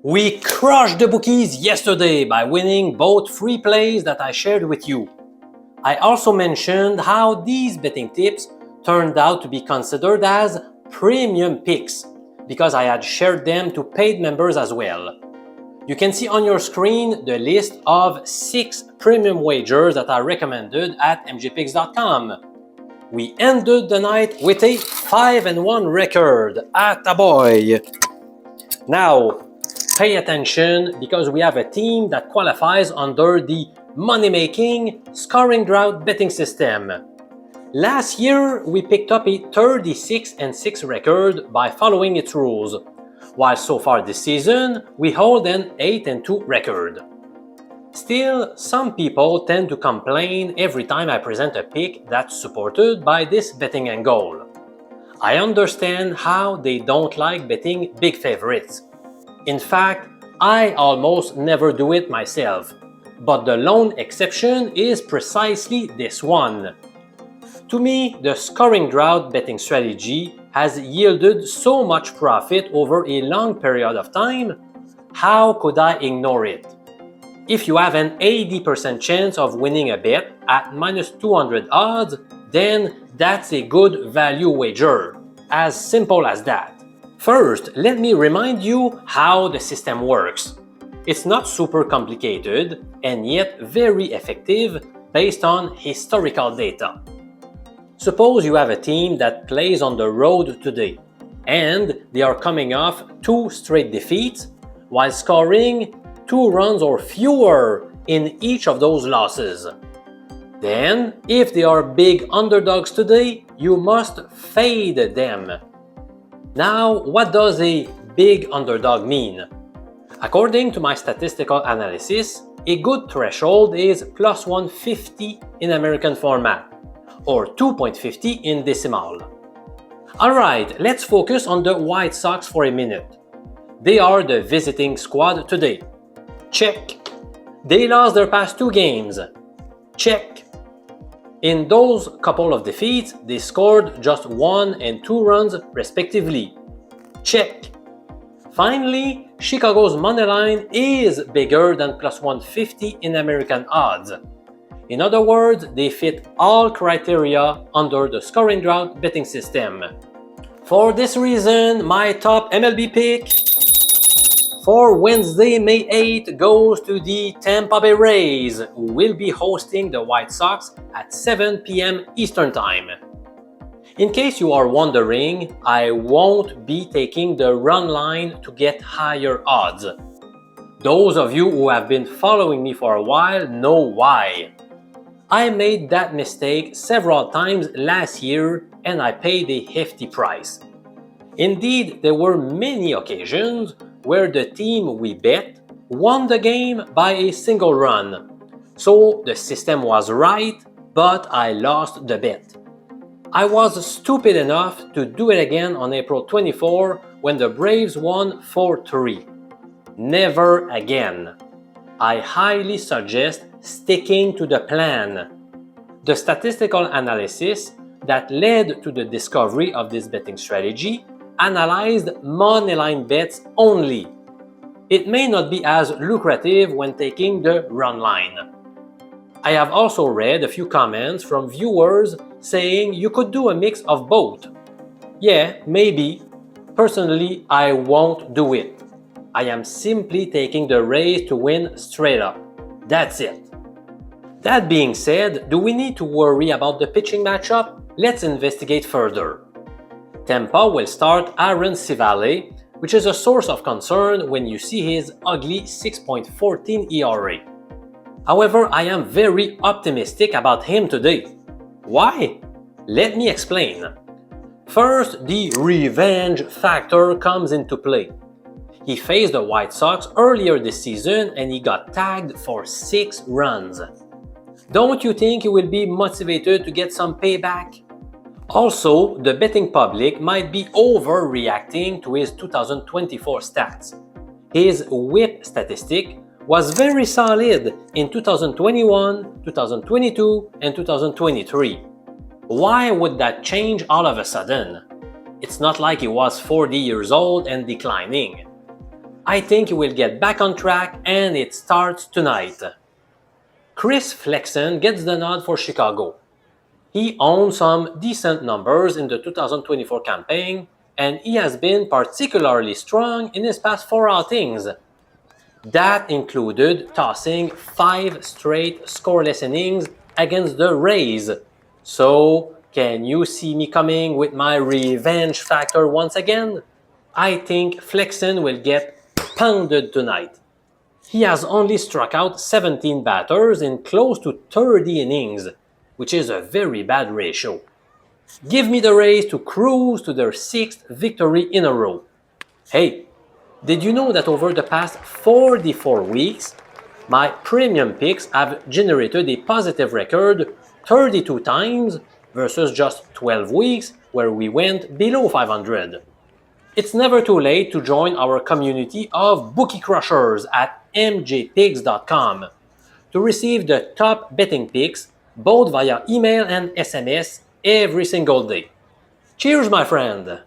We crushed the bookies yesterday by winning both free plays that I shared with you. I also mentioned how these betting tips turned out to be considered as premium picks because I had shared them to paid members as well. You can see on your screen the list of 6 premium wagers that are recommended at mjpicks.com. We ended the night with a 5-1 record. Attaboy! Now, pay attention because we have a team that qualifies under the money-making scoring drought betting system. Last year, we picked up a 36-6 record by following its rules, while so far this season, we hold an 8-2 record. Still, some people tend to complain every time I present a pick that's supported by this betting angle. I understand how they don't like betting big favorites. In fact, I almost never do it myself, but the lone exception is precisely this one. To me, the scoring drought betting strategy has yielded so much profit over a long period of time, how could I ignore it? If you have an 80% chance of winning a bet at minus 200 odds, then that's a good value wager. As simple as that. First, let me remind you how the system works. It's not super complicated and yet very effective based on historical data. Suppose you have a team that plays on the road today and they are coming off 2 straight defeats while scoring 2 runs or fewer in each of those losses. Then, if they are big underdogs today, you must fade them. Now, what does a big underdog mean? According to my statistical analysis, a good threshold is plus 150 in American format, or 2.50 in decimal. Alright, let's focus on the White Sox for a minute. They are the visiting squad today. Check. They lost their past 2 games. Check. In those couple of defeats, they scored just 1 and 2 runs respectively. Check. Finally, Chicago's moneyline is bigger than plus 150 in American odds. In other words, they fit all criteria under the scoring drought betting system. For this reason, my top MLB pick for Wednesday, May 8 goes to the Tampa Bay Rays, who will be hosting the White Sox at 7 p.m. Eastern Time. In case you are wondering, I won't be taking the run line to get higher odds. Those of you who have been following me for a while know why. I made that mistake several times last year and I paid a hefty price. Indeed, there were many occasions where the team we bet won the game by a single run. So the system was right, but I lost the bet. I was stupid enough to do it again on April 24 when the Braves won 4-3. Never again. I highly suggest sticking to the plan. The statistical analysis that led to the discovery of this betting strategy analyzed moneyline bets only. It may not be as lucrative when taking the run line. I have also read a few comments from viewers saying you could do a mix of both. Yeah, maybe. Personally, I won't do it. I am simply taking the Rays to win straight up. That's it. That being said, do we need to worry about the pitching matchup? Let's investigate further. Tampa will start Aaron Civale, which is a source of concern when you see his ugly 6.14 ERA. However, I am very optimistic about him today. Why? Let me explain. First, the revenge factor comes into play. He faced the White Sox earlier this season and he got tagged for 6 runs. Don't you think he will be motivated to get some payback? Also, the betting public might be overreacting to his 2024 stats. His whip statistic was very solid in 2021, 2022, and 2023. Why would that change all of a sudden? It's not like he was 40 years old and declining. I think he will get back on track and it starts tonight. Chris Flexen gets the nod for Chicago. He owns some decent numbers in the 2024 campaign, and he has been particularly strong in his past 4 outings. That included tossing 5 straight scoreless innings against the Rays. So, can you see me coming with my revenge factor once again? I think Flexen will get pounded tonight. He has only struck out 17 batters in close to 30 innings, which is a very bad ratio. Give me the Rays to cruise to their 6th victory in a row. Hey, did you know that over the past 44 weeks, my premium picks have generated a positive record 32 times versus just 12 weeks where we went below 500? It's never too late to join our community of bookie crushers at mjpicks.com to receive the top betting picks both via email and SMS every single day. Cheers, my friend!